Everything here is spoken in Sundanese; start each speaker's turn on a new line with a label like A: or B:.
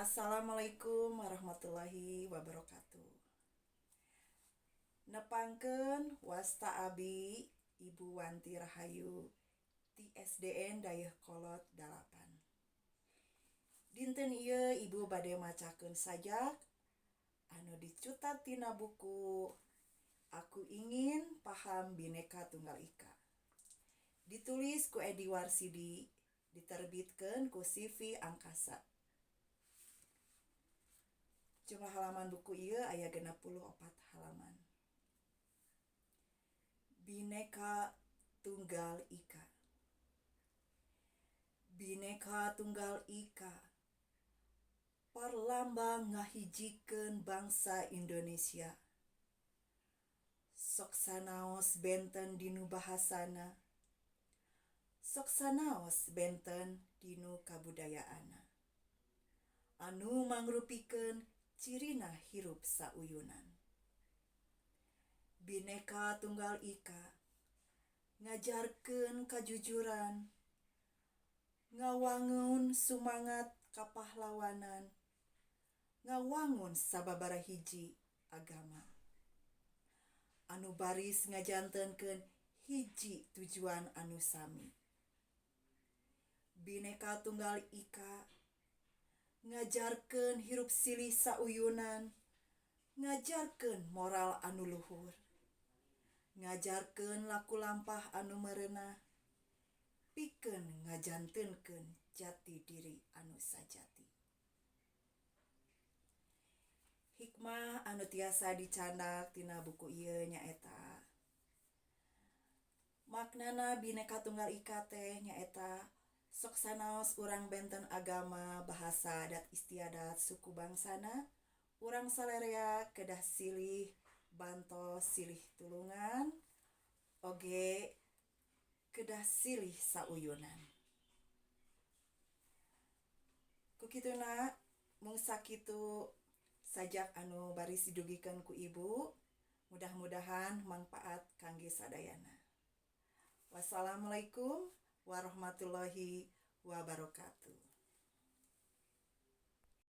A: Assalamualaikum warahmatullahi wabarakatuh. Nepangkeun wasta abi Ibu Wanti Rahayu ti SDN Dayeuh Kolot 8. Dinten ieu Ibu bade macakeun sajak anu dicutat tina buku Aku Ingin Paham Bhinneka Tunggal Ika. Ditulis ku Edi Warsidi, diterbitkeun ku CV Angkasa. Jumlah halaman buku ieu aya 64 halaman. Bhinneka Tunggal Ika. Bhinneka Tunggal Ika parlambang ngahijikeun bangsa Indonesia. Sok sanaos benten dinu bahasana, sok sanaos benten dinu kabudayaanna, anu mangrupikeun cirina hirup sauyunan. Bhinneka Tunggal Ika ngajarkeun kajujuran, ngawangun sumangat kapahlawanan, ngawangun sababaraha hiji agama, anu baris ngajantenkeun hiji tujuan anu sami. Bhinneka Tunggal Ika ngajarkeun hirup silih sauyunan, ngajarkeun moral anu luhur, ngajarkeun laku lampah anu merenah, pikeun ngajantenkeun jati diri anu sajati. Hikmah anu tiasa dicandak tina buku ieu nyaeta maknana Bhinneka Tunggal Ika teh nyaeta sok sanaos urang benten agama, bahasa, adat istiadat, suku bangsana, urang salarea kedah silih bantos silih tulungan, oge kedah silih sauyunan. Kukituna mung sakitu sajak anu baris didugikeun ku Ibu, mudah-mudahan mangpaat kangge sadayana. Wassalamualaikum warahmatullahi wabarakatuh.